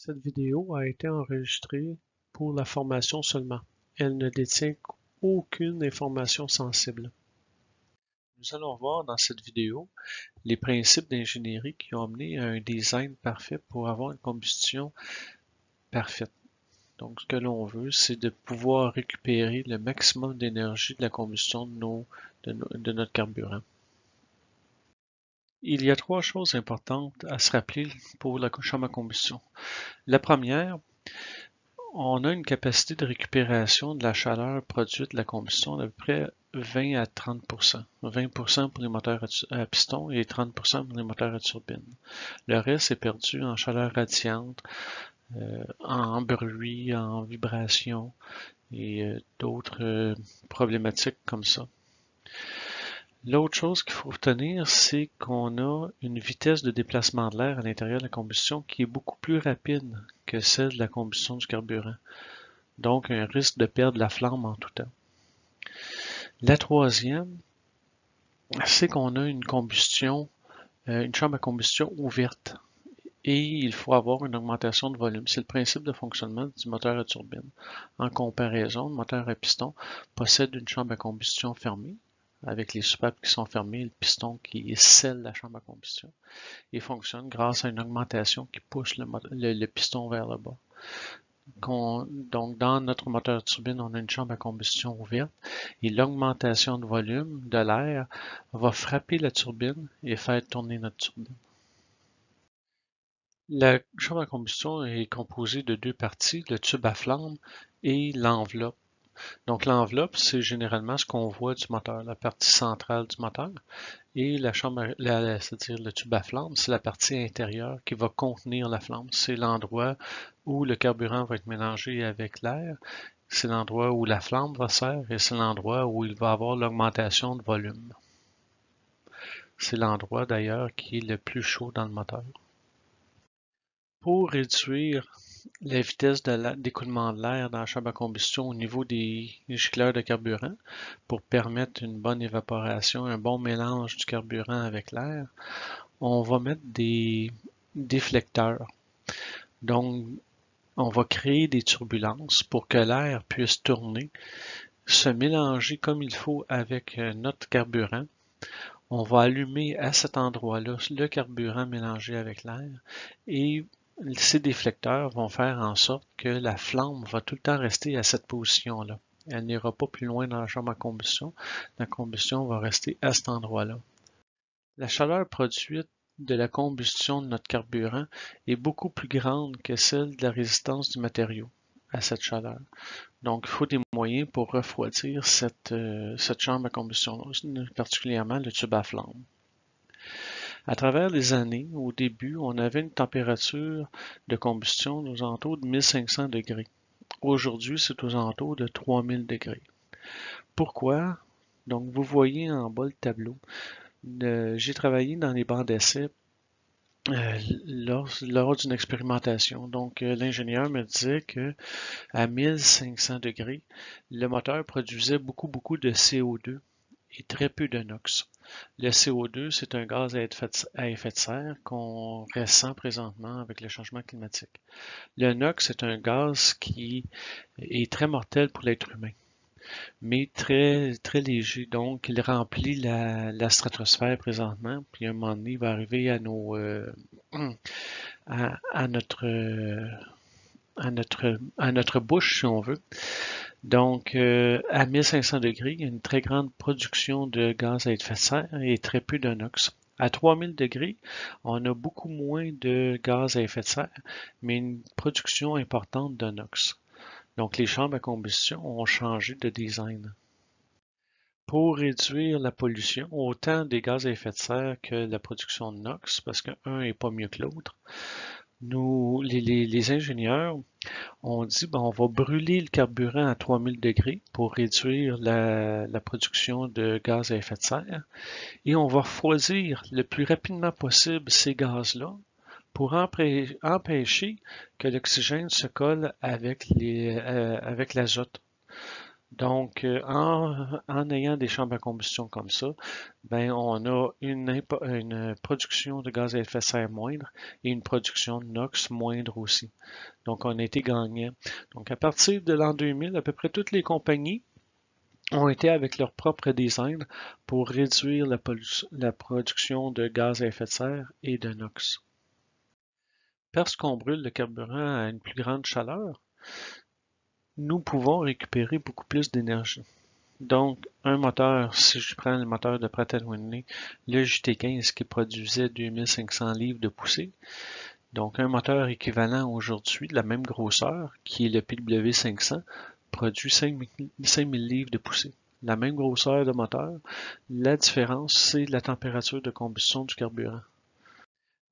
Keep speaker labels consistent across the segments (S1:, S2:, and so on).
S1: Cette vidéo a été enregistrée pour la formation seulement. Elle ne détient aucune information sensible. Nous allons voir dans cette vidéo les principes d'ingénierie qui ont amené à un design parfait pour avoir une combustion parfaite. Donc, ce que l'on veut, c'est de pouvoir récupérer le maximum d'énergie de la combustion de notre carburant. Il y a trois choses importantes à se rappeler pour la chambre à combustion. La première, on a une capacité de récupération de la chaleur produite de la combustion d'à peu près 20 à 30 20 pour les moteurs à piston et 30 pour les moteurs à turbine. Le reste est perdu en chaleur radiante, en bruit, en vibration et d'autres problématiques comme ça. L'autre chose qu'il faut retenir, c'est qu'on a une vitesse de déplacement de l'air à l'intérieur de la combustion qui est beaucoup plus rapide que celle de la combustion du carburant. Donc, un risque de perdre la flamme en tout temps. La troisième, c'est qu'on a une combustion, une chambre à combustion ouverte. Et il faut avoir une augmentation de volume. C'est le principe de fonctionnement du moteur à turbine. En comparaison, le moteur à piston possède une chambre à combustion fermée, avec les soupapes qui sont fermées et le piston qui scelle la chambre à combustion, et fonctionne grâce à une augmentation qui pousse le piston vers le bas. Donc, dans notre moteur de turbine, on a une chambre à combustion ouverte et l'augmentation de volume de l'air va frapper la turbine et faire tourner notre turbine. La chambre à combustion est composée de deux parties, le tube à flamme et l'enveloppe. Donc, l'enveloppe, c'est généralement ce qu'on voit du moteur, la partie centrale du moteur. Et c'est-à-dire le tube à flamme, c'est la partie intérieure qui va contenir la flamme. C'est l'endroit où le carburant va être mélangé avec l'air. C'est l'endroit où la flamme va se faire et c'est l'endroit où il va avoir l'augmentation de volume. C'est l'endroit d'ailleurs qui est le plus chaud dans le moteur. Pour réduire la vitesse d'écoulement de l'air dans la chambre à combustion au niveau des gicleurs de carburant, pour permettre une bonne évaporation, un bon mélange du carburant avec l'air, on va mettre des déflecteurs. Donc, on va créer des turbulences pour que l'air puisse tourner, se mélanger comme il faut avec notre carburant. On va allumer à cet endroit-là le carburant mélangé avec l'air et ces déflecteurs vont faire en sorte que la flamme va tout le temps rester à cette position-là. Elle n'ira pas plus loin dans la chambre à combustion. La combustion va rester à cet endroit-là. La chaleur produite de la combustion de notre carburant est beaucoup plus grande que celle de la résistance du matériau à cette chaleur. Donc, il faut des moyens pour refroidir cette chambre à combustion, particulièrement le tube à flamme. À travers les années, au début, on avait une température de combustion aux alentours de 1500 degrés. Aujourd'hui, c'est aux alentours de 3000 degrés. Pourquoi? Donc, vous voyez en bas le tableau. J'ai travaillé dans les bancs d'essai lors d'une expérimentation. Donc, l'ingénieur me disait que à 1500 degrés, le moteur produisait beaucoup de CO2 et très peu de NOx. Le CO2, c'est un gaz à effet de serre qu'on ressent présentement avec le changement climatique. Le NOx, c'est un gaz qui est très mortel pour l'être humain, mais très léger. Donc, il remplit la stratosphère présentement, puis à un moment donné, il va arriver à notre bouche, si on veut. Donc, à 1500 degrés, il y a une très grande production de gaz à effet de serre et très peu de NOx. À 3000 degrés, on a beaucoup moins de gaz à effet de serre, mais une production importante de NOx. Donc, les chambres à combustion ont changé de design. Pour réduire la pollution, autant des gaz à effet de serre que la production de NOx, parce qu'un n'est pas mieux que l'autre, les ingénieurs ont dit, on va brûler le carburant à 3000 degrés pour réduire la production de gaz à effet de serre et on va refroidir le plus rapidement possible ces gaz-là pour empêcher que l'oxygène se colle avec l'azote. Donc, en ayant des chambres à combustion comme ça, ben, on a une production de gaz à effet de serre moindre et une production de NOx moindre aussi. Donc, on a été gagnant. Donc, à partir de l'an 2000, à peu près toutes les compagnies ont été avec leur propre design pour réduire la production de gaz à effet de serre et de NOx. Parce qu'on brûle le carburant à une plus grande chaleur, nous pouvons récupérer beaucoup plus d'énergie. Donc, un moteur, si je prends le moteur de Pratt & Whitney, le JT15 qui produisait 2500 livres de poussée, donc un moteur équivalent aujourd'hui de la même grosseur, qui est le PW500, produit 5000 livres de poussée. La même grosseur de moteur, la différence, c'est la température de combustion du carburant.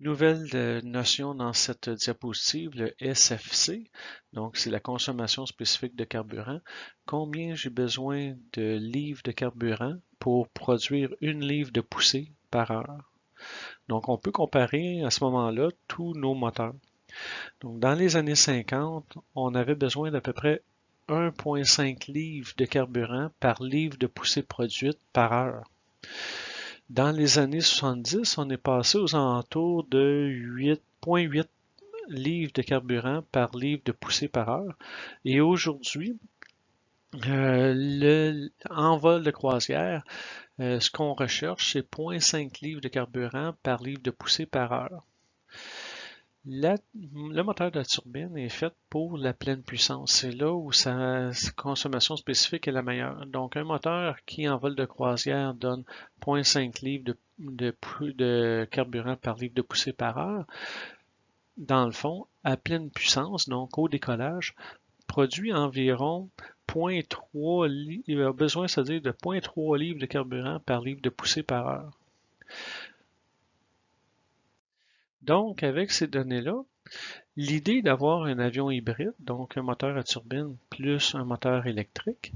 S1: Nouvelle notion dans cette diapositive, le SFC, donc c'est la consommation spécifique de carburant. Combien j'ai besoin de livres de carburant pour produire une livre de poussée par heure? Donc on peut comparer à ce moment-là tous nos moteurs. Donc dans les années 50, on avait besoin d'à peu près 1,5 livres de carburant par livre de poussée produite par heure. Dans les années 70, on est passé aux alentours de 8,8 livres de carburant par livre de poussée par heure. Et aujourd'hui, en vol de croisière, ce qu'on recherche, c'est 0,5 livres de carburant par livre de poussée par heure. Le moteur de la turbine est fait pour la pleine puissance. C'est là où sa consommation spécifique est la meilleure. Donc, un moteur qui, en vol de croisière, donne 0,5 livres de carburant par livre de poussée par heure, dans le fond, à pleine puissance, donc au décollage, produit environ 0,3 livres, il a besoin, c'est-à-dire de 0,3 livres de carburant par livre de poussée par heure. Donc, avec ces données-là, l'idée d'avoir un avion hybride, donc un moteur à turbine plus un moteur électrique,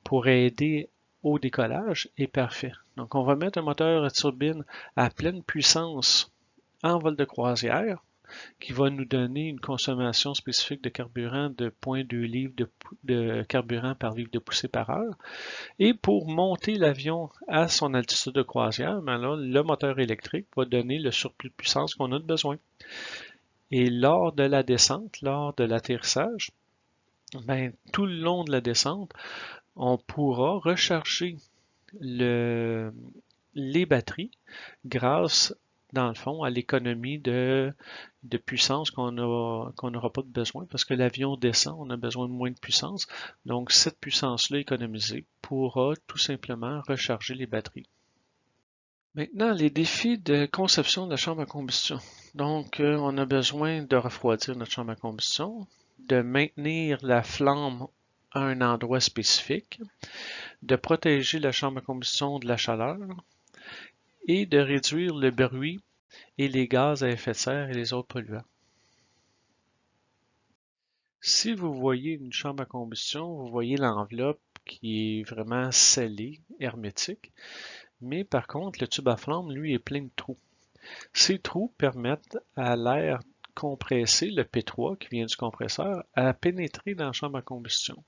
S1: pour aider au décollage est parfait. Donc, on va mettre un moteur à turbine à pleine puissance en vol de croisière, qui va nous donner une consommation spécifique de carburant de 0,2 livres de carburant par livre de poussée par heure. Et pour monter l'avion à son altitude de croisière, ben là, le moteur électrique va donner le surplus de puissance qu'on a besoin. Et lors de la descente, lors de l'atterrissage, ben, tout le long de la descente, on pourra recharger les batteries grâce, dans le fond, à l'économie de puissance qu'on n'aura pas besoin parce que l'avion descend, on a besoin de moins de puissance. Donc, cette puissance-là économisée pourra tout simplement recharger les batteries. Maintenant, les défis de conception de la chambre à combustion. Donc, on a besoin de refroidir notre chambre à combustion, de maintenir la flamme à un endroit spécifique, de protéger la chambre à combustion de la chaleur et de réduire le bruit et les gaz à effet de serre et les autres polluants. Si vous voyez une chambre à combustion, vous voyez l'enveloppe qui est vraiment scellée, hermétique, mais par contre, le tube à flamme, lui, est plein de trous. Ces trous permettent à l'air compressé, le P3 qui vient du compresseur, à pénétrer dans la chambre à combustion.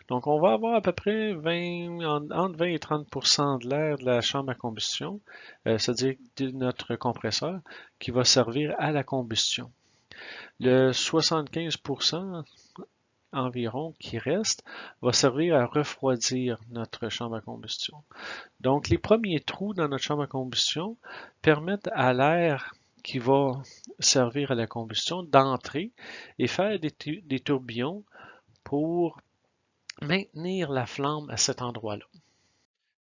S1: Donc, on va avoir à peu près entre 20 et 30% de l'air de la chambre à combustion, c'est-à-dire de notre compresseur, qui va servir à la combustion. Le 75% environ qui reste va servir à refroidir notre chambre à combustion. Donc, les premiers trous dans notre chambre à combustion permettent à l'air qui va servir à la combustion d'entrer et faire des tourbillons pour maintenir la flamme à cet endroit-là.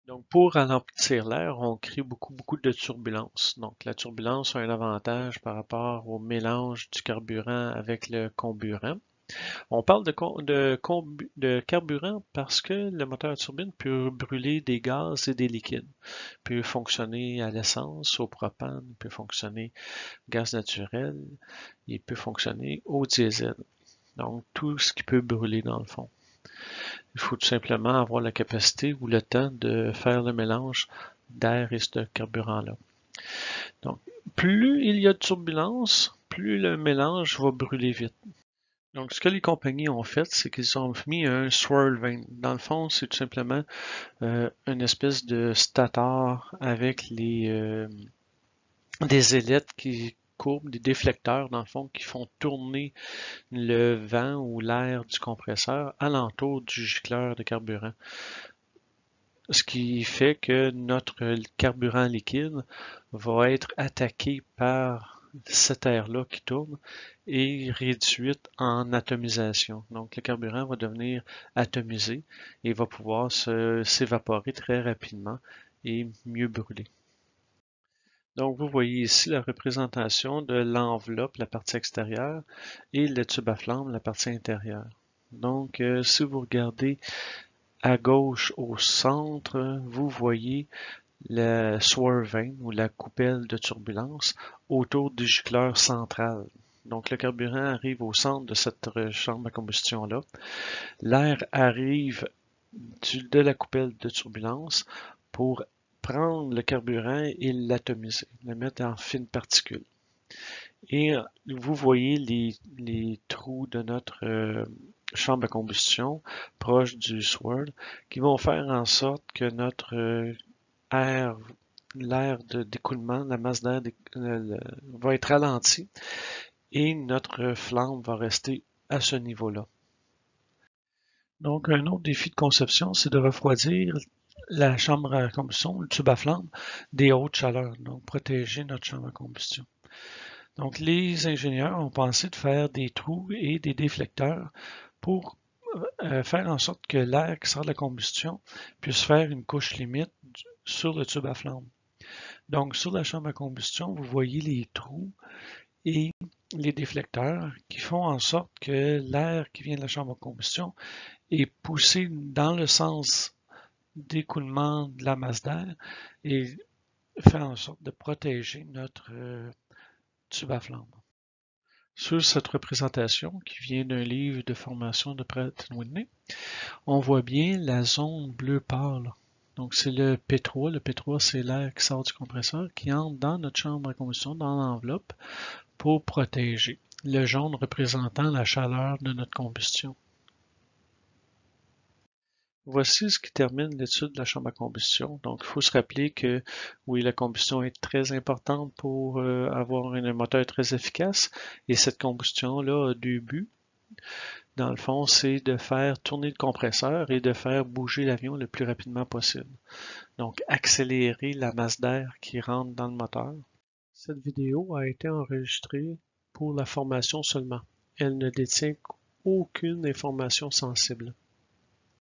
S1: Donc, pour ralentir l'air, on crée beaucoup de turbulences. Donc, la turbulence a un avantage par rapport au mélange du carburant avec le comburant. On parle de carburant parce que le moteur à turbine peut brûler des gaz et des liquides. Il peut fonctionner à l'essence, au propane, il peut fonctionner au gaz naturel, il peut fonctionner au diesel. Donc, tout ce qui peut brûler dans le fond. Il faut tout simplement avoir la capacité ou le temps de faire le mélange d'air et ce carburant-là. Donc, plus il y a de turbulence, plus le mélange va brûler vite. Donc, ce que les compagnies ont fait, c'est qu'ils ont mis un swirl vane. Dans le fond, c'est tout simplement une espèce de stator avec des ailettes qui courbent, des déflecteurs, dans le fond, qui font tourner le vent ou l'air du compresseur alentour du gicleur de carburant. Ce qui fait que notre carburant liquide va être attaqué par cet air-là qui tourne et réduite en atomisation. Donc le carburant va devenir atomisé et va pouvoir s'évaporer très rapidement et mieux brûler. Donc vous voyez ici la représentation de l'enveloppe, la partie extérieure, et le tube à flamme, la partie intérieure. Donc si vous regardez à gauche au centre, vous voyez le swirl vane ou la coupelle de turbulence autour du gicleur central. Donc le carburant arrive au centre de cette chambre à combustion-là. L'air arrive de la coupelle de turbulence pour prendre le carburant et l'atomiser, le mettre en fines particules. Et vous voyez les trous de notre chambre à combustion proche du swirl qui vont faire en sorte que notre air, l'air d'écoulement, la masse d'air va être ralentie et notre flamme va rester à ce niveau-là. Donc, un autre défi de conception, c'est de refroidir la chambre à combustion, le tube à flamme, des hautes chaleurs, donc protéger notre chambre à combustion. Donc, les ingénieurs ont pensé de faire des trous et des déflecteurs pour faire en sorte que l'air qui sort de la combustion puisse faire une couche limite sur le tube à flamme. Donc, sur la chambre à combustion, vous voyez les trous et les déflecteurs qui font en sorte que l'air qui vient de la chambre à combustion est poussé dans le sens d'écoulement de la masse d'air et fait en sorte de protéger notre tube à flamme. Sur cette représentation qui vient d'un livre de formation de Pratt & Whitney, on voit bien la zone bleu pâle. Donc c'est le P3. Le P3, c'est l'air qui sort du compresseur qui entre dans notre chambre à combustion, dans l'enveloppe, pour protéger. Le jaune représentant la chaleur de notre combustion. Voici ce qui termine l'étude de la chambre à combustion. Donc, il faut se rappeler que oui, la combustion est très importante pour avoir un moteur très efficace. Et cette combustion-là a deux buts. Dans le fond, c'est de faire tourner le compresseur et de faire bouger l'avion le plus rapidement possible. Donc, accélérer la masse d'air qui rentre dans le moteur. Cette vidéo a été enregistrée pour la formation seulement. Elle ne détient aucune information sensible.